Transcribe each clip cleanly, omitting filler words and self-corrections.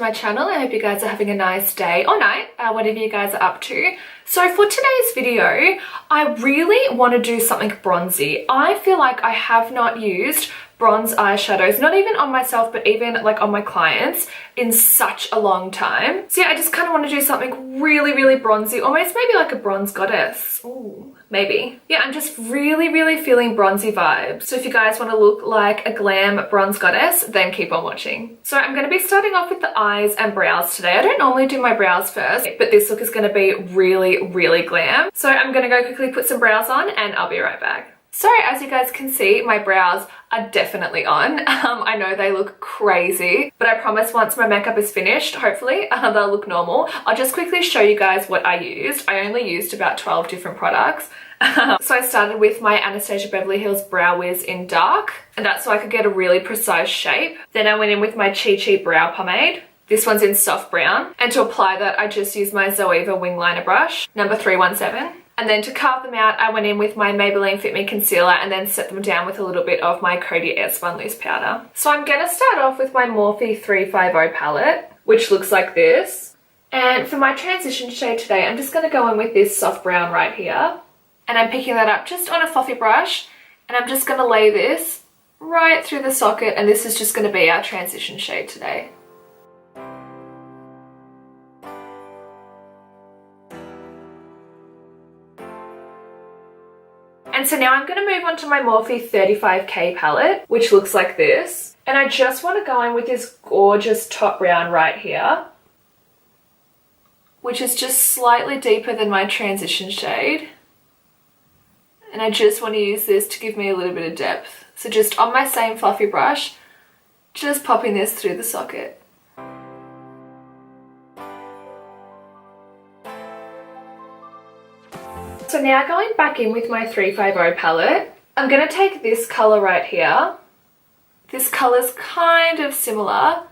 my channel. I hope you guys are having a nice day or night, whatever you guys are up to. So for today's video, I really want to do something bronzy. I feel like I have not used bronze eyeshadows, not even on myself, but even like on my clients in such a long time. So yeah, I just kind of want to do something really, really bronzy, almost maybe like a bronze goddess. Ooh, maybe. Yeah, I'm just really feeling bronzy vibes. So if you guys want to look like a glam bronze goddess, then keep on watching. So I'm going to be starting off with the eyes and brows today. I don't normally do my brows first, but this look is going to be really glam. So I'm going to go quickly put some brows on and I'll be right back. So as you guys can see, my brows are definitely on. I know they look crazy, but I promise once my makeup is finished, hopefully they'll look normal. I'll just quickly show you guys what I used. I only used about 12 different products. So I started with my Anastasia Beverly Hills Brow Wiz in dark, and that's so I could get a really precise shape. Then I went in with my Chi Chi Brow Pomade. This one's in soft brown. And to apply that, I just used my Zoeva wing liner brush, number 317. And then to carve them out, I went in with my Maybelline Fit Me Concealer and then set them down with a little bit of my Coty Airspun Loose Powder. So I'm going to start off with my Morphe 350 palette, which looks like this. And for my transition shade today, I'm just going to go in with this soft brown right here. And I'm picking that up just on a fluffy brush. And I'm just going to lay this right through the socket. And this is just going to be our transition shade today. And so now I'm going to move on to my Morphe 35K palette, which looks like this. And I just want to go in with this gorgeous top brown right here, which is just slightly deeper than my transition shade. And I just want to use this to give me a little bit of depth. So just on my same fluffy brush, just popping this through the socket. So now going back in with my 350 palette, I'm going to take this colour right here. This colour's kind of similar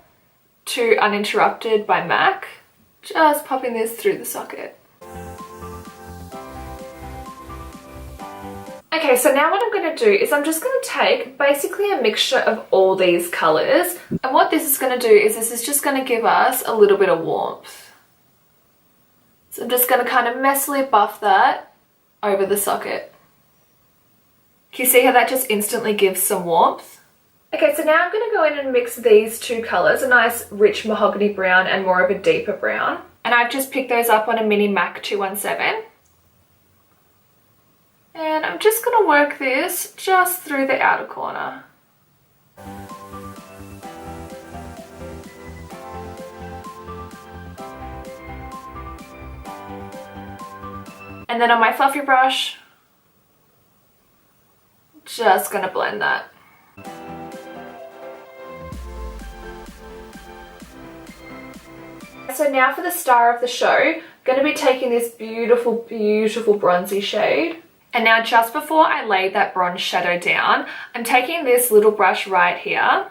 to Uninterrupted by MAC. Just popping this through the socket. Okay, so now what I'm going to do is I'm just going to take basically a mixture of all these colours. And what this is going to do is this is just going to give us a little bit of warmth. So I'm just going to kind of messily buff that over the socket. Can you see how that just instantly gives some warmth? Okay, so now I'm going to go in and mix these two colours, a nice rich mahogany brown and more of a deeper brown. And I've just picked those up on a mini MAC 217. And I'm just going to work this just through the outer corner. And then on my fluffy brush, just gonna blend that. So now for the star of the show, I'm gonna be taking this beautiful bronzy shade. And now just before I lay that bronze shadow down, I'm taking this little brush right here.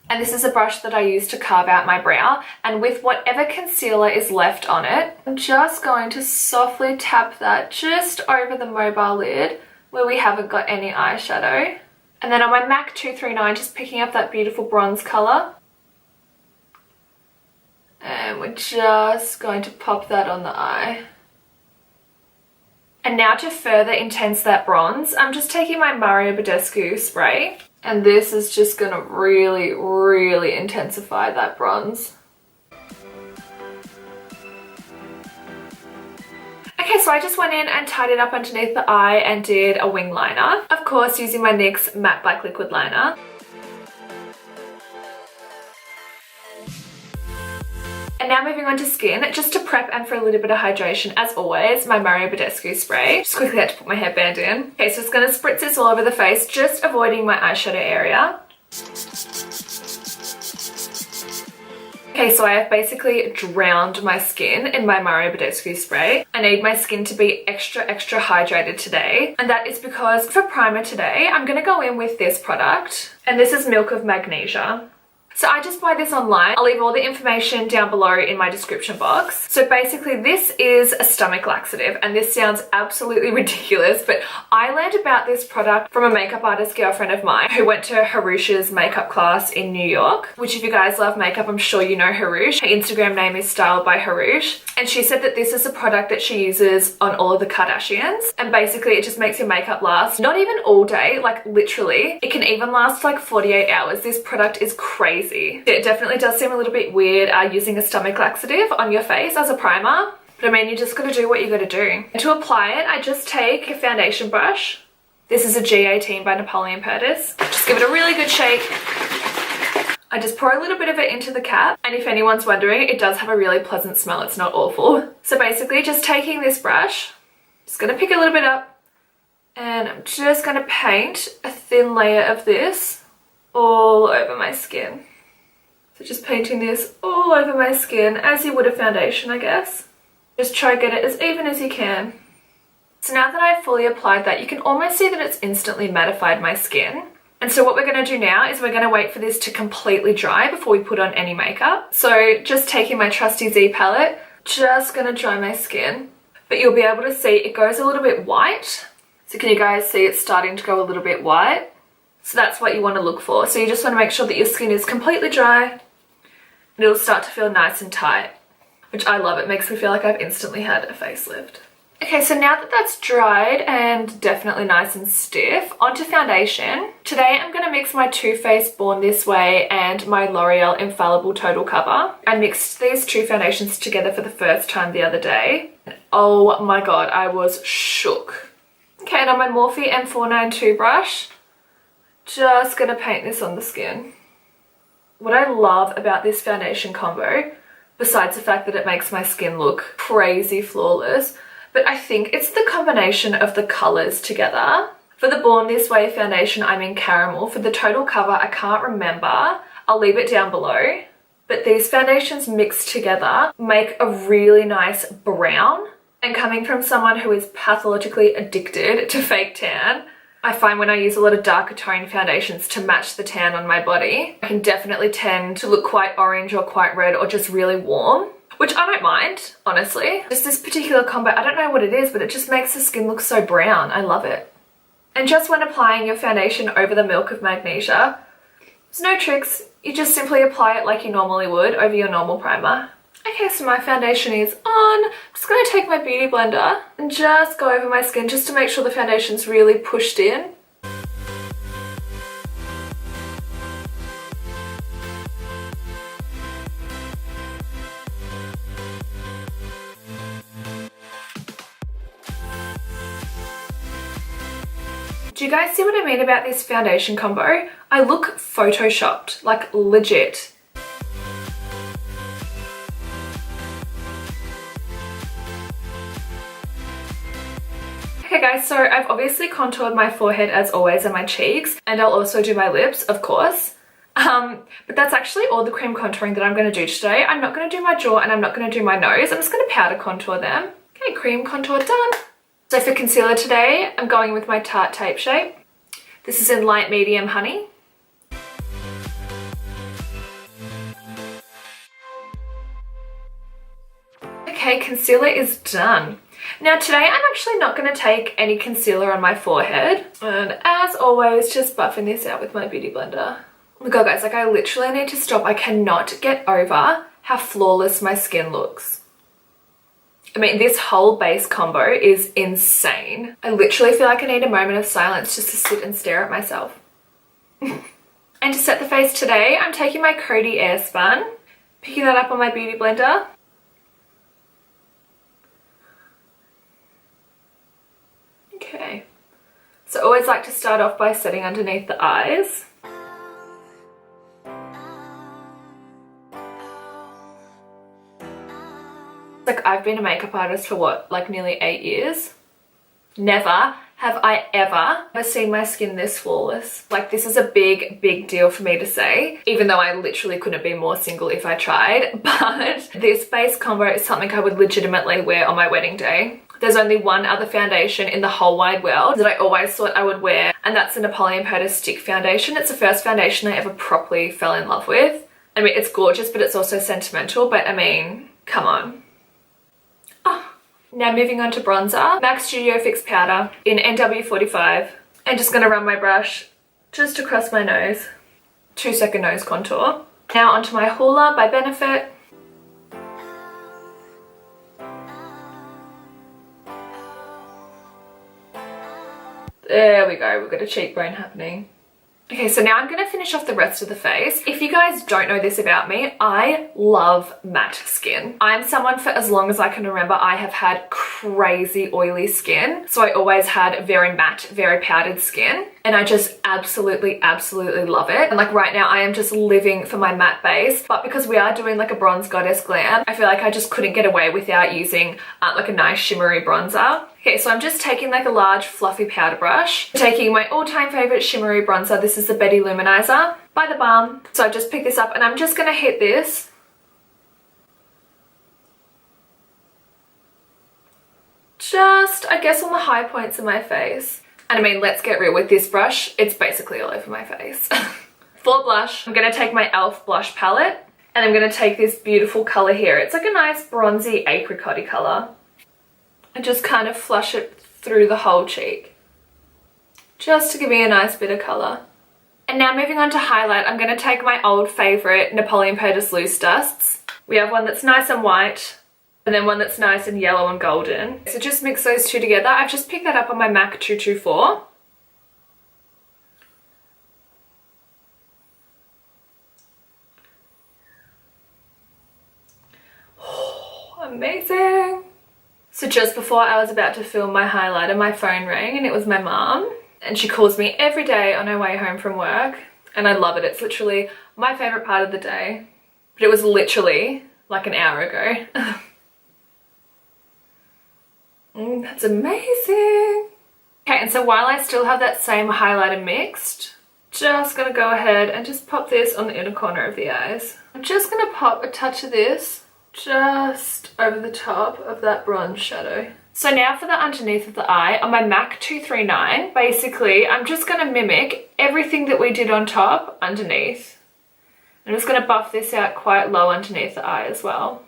And this is a brush that I use to carve out my brow. And with whatever concealer is left on it, I'm just going to softly tap that just over the mobile lid where we haven't got any eyeshadow. And then on my MAC 239, just picking up that beautiful bronze colour. And we're just going to pop that on the eye. And now to further intense that bronze, I'm just taking my Badescu spray. And this is just going to really intensify that bronze. Okay, so I just went in and tied it up underneath the eye and did a wing liner. Of course, using my NYX Matte Black Liquid Liner. And now moving on to skin, just to prep and for a little bit of hydration, as always, my Badescu spray. Just quickly had to put my headband in. Okay, so it's going to spritz this all over the face, just avoiding my eyeshadow area. Okay, so I have basically drowned my skin in my Badescu spray. I need my skin to be extra hydrated today. And that is because for primer today, I'm going to go in with this product. And this is Milk of Magnesia. So I just buy this online. I'll leave all the information down below in my description box. So basically this is a stomach laxative, and this sounds absolutely ridiculous, but I learned about this product from a makeup artist girlfriend of mine who went to Harush's makeup class in New York, which if you guys love makeup, I'm sure you know Harush. Her Instagram name is Styled by Harush. And she said that this is a product that she uses on all of the Kardashians. And basically it just makes your makeup last not even all day, like literally. It can even last like 48 hours. This product is crazy. It definitely does seem a little bit weird using a stomach laxative on your face as a primer. But I mean, you just gotta do what you gotta do. And to apply it, I just take a foundation brush. This is a G18 by Napoleon Perdis. Just give it a really good shake. I just pour a little bit of it into the cap, and if anyone's wondering, it does have a really pleasant smell. It's not awful. So basically just taking this brush, just gonna pick a little bit up, and I'm just gonna paint a thin layer of this all over my skin. So just painting this all over my skin as you would a foundation, I guess. Just try to get it as even as you can. So now that I've fully applied that, you can almost see that it's instantly mattified my skin. And so what we're going to do now is we're going to wait for this to completely dry before we put on any makeup. So just taking my trusty Z palette, just going to dry my skin. But you'll be able to see it goes a little bit white. So can you guys see it's starting to go a little bit white? So that's what you want to look for. So you just want to make sure that your skin is completely dry and it'll start to feel nice and tight, which I love. It makes me feel like I've instantly had a facelift. Okay, so now that that's dried and definitely nice and stiff, onto foundation. Today I'm going to mix my Too Faced Born This Way and my L'Oreal Infallible Total Cover. I mixed these two foundations together for the first time the other day. Oh my god, I was shook. Okay, and on my Morphe M492 brush, just going to paint this on the skin. What I love about this foundation combo, besides the fact that it makes my skin look crazy flawless, but I think it's the combination of the colours together. For the Born This Way foundation, I'm in caramel. For the Total Cover, I can't remember. I'll leave it down below. But these foundations mixed together make a really nice brown. And coming from someone who is pathologically addicted to fake tan, I find when I use a lot of darker tone foundations to match the tan on my body, I can definitely tend to look quite orange or quite red or just really warm. Which I don't mind, honestly. Just this particular combo, I don't know what it is, but it just makes the skin look so brown. I love it. And just when applying your foundation over the milk of magnesia, there's no tricks. You just simply apply it like you normally would over your normal primer. Okay, so my foundation is on. I'm just going to take my beauty blender and just go over my skin just to make sure the foundation's really pushed in. Do you guys see what I mean about this foundation combo? I look photoshopped, like legit. Okay guys, so I've obviously contoured my forehead as always and my cheeks, and I'll also do my lips, of course. But that's actually all the cream contouring that I'm going to do today. I'm not going to do my jaw and I'm not going to do my nose. I'm just going to powder contour them. Okay, cream contour done. So for concealer today, I'm going with my Tarte Tape Shape. This is in light medium honey. Okay, concealer is done. Now today I'm actually not going to take any concealer on my forehead. And as always, just buffing this out with my beauty blender. Oh my god guys, like I literally need to stop. I cannot get over how flawless my skin looks. I mean, this whole base combo is insane. I literally feel like I need a moment of silence just to sit and stare at myself. And to set the face today, I'm taking my Coty Airspun, picking that up on my beauty blender. Okay. So I always like to start off by setting underneath the eyes. Like I've been a makeup artist for what, like nearly 8 years? Never have I ever seen my skin this flawless. Like this is a big, big deal for me to say, even though I literally couldn't be more single if I tried. But this base combo is something I would legitimately wear on my wedding day. There's only one other foundation in the whole wide world that I always thought I would wear, and that's the Napoleon Perdis Stick Foundation. It's the first foundation I ever properly fell in love with. I mean, it's gorgeous, but it's also sentimental, but I mean, come on. Oh. Now moving on to bronzer, MAC Studio Fix Powder in NW45. And just gonna run my brush just across my nose. 2-second nose contour. Now onto my Hoola by Benefit. There we go, we've got a cheekbone happening. Okay, so now I'm going to finish off the rest of the face. If you guys don't know this about me, I love matte skin. I'm someone, for as long as I can remember, I have had crazy oily skin. So I always had very matte, very powdered skin. And I just absolutely, absolutely love it. And like right now, I am just living for my matte base. But because we are doing like a bronze goddess glam, I feel like I just couldn't get away without using like a nice shimmery bronzer. Okay, so I'm just taking like a large fluffy powder brush, taking my all-time favorite shimmery bronzer. This is the Betty Luminizer by the Balm. So I just picked this up and I'm just gonna hit this. Just, I guess, on the high points of my face. And I mean, let's get real with this brush. It's basically all over my face. For blush, I'm gonna take my e.l.f. blush palette and I'm gonna take this beautiful color here. It's like a nice bronzy apricot-y color. And just kind of flush it through the whole cheek, just to give me a nice bit of colour. And now moving on to highlight, I'm going to take my old favourite Napoleon Perdis Loose Dusts. We have one that's nice and white, and then one that's nice and yellow and golden. So just mix those two together. I've just picked that up on my MAC 224. Oh, amazing! So just before I was about to film my highlighter, my phone rang and it was my mom. And she calls me every day on her way home from work. And I love it. It's literally my favourite part of the day. But it was literally like an hour ago. That's amazing. Okay, and so while I still have that same highlighter mixed, just going to go ahead and just pop this on the inner corner of the eyes. I'm just going to pop a touch of this just over the top of that bronze shadow. So now for the underneath of the eye, on my MAC 239, basically I'm just going to mimic everything that we did on top underneath. I'm just going to buff this out quite low underneath the eye as well.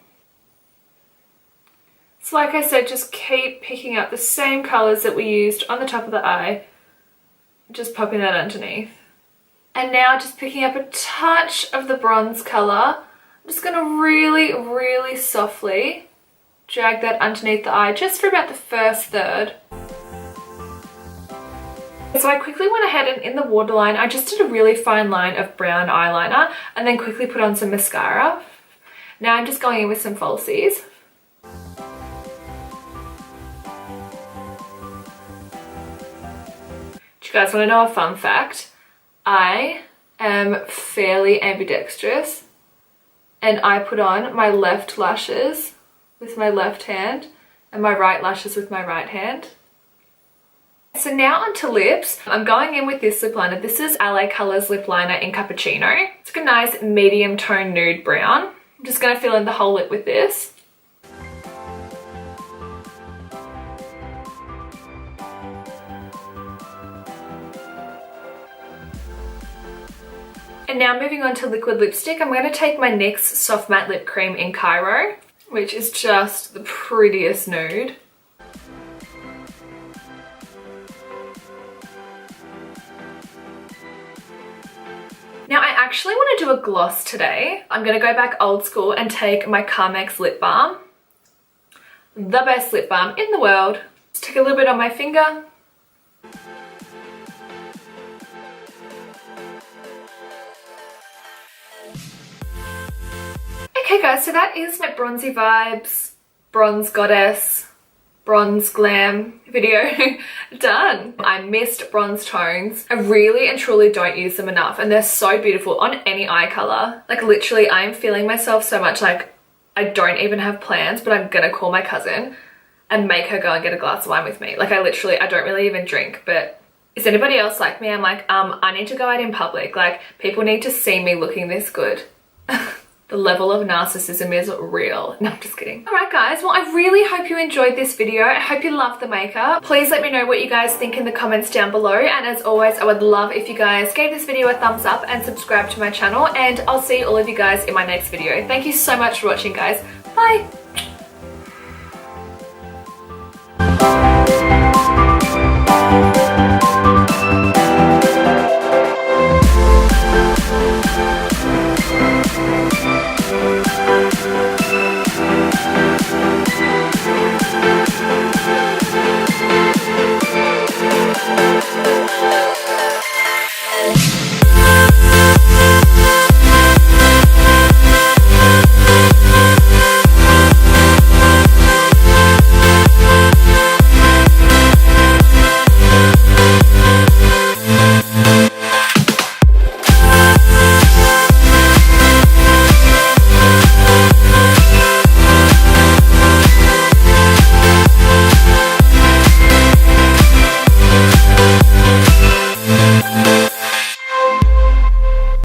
So like I said, just keep picking up the same colours that we used on the top of the eye, just popping that underneath. And now just picking up a touch of the bronze colour. I'm just going to really, really softly drag that underneath the eye just for about the first third. So I quickly went ahead and in the waterline, I just did a really fine line of brown eyeliner and then quickly put on some mascara. Now I'm just going in with some falsies. Do you guys want to know a fun fact? I am fairly ambidextrous. And I put on my left lashes with my left hand and my right lashes with my right hand. So now onto lips. I'm going in with this lip liner. This is LA Colors lip liner in Cappuccino. It's like a nice medium tone nude brown. I'm just going to fill in the whole lip with this. And now moving on to liquid lipstick, I'm going to take my NYX Soft Matte Lip Cream in Cairo, which is just the prettiest nude. Now I actually want to do a gloss today. I'm going to go back old school and take my Carmex Lip Balm. The best lip balm in the world. Just take a little bit on my finger. Okay guys, so that is my bronzy vibes, bronze goddess, bronze glam video done. I missed bronze tones. I really and truly don't use them enough and they're so beautiful on any eye color. Like literally I am feeling myself so much like I don't even have plans, but I'm gonna call my cousin and make her go and get a glass of wine with me. Like I don't really even drink, but is anybody else like me? I'm like, I need to go out in public. Like people need to see me looking this good. The level of narcissism is real. No, I'm just kidding. All right, guys. Well, I really hope you enjoyed this video. I hope you loved the makeup. Please let me know what you guys think in the comments down below. And as always, I would love if you guys gave this video a thumbs up and subscribe to my channel. And I'll see all of you guys in my next video. Thank you so much for watching, guys. Bye.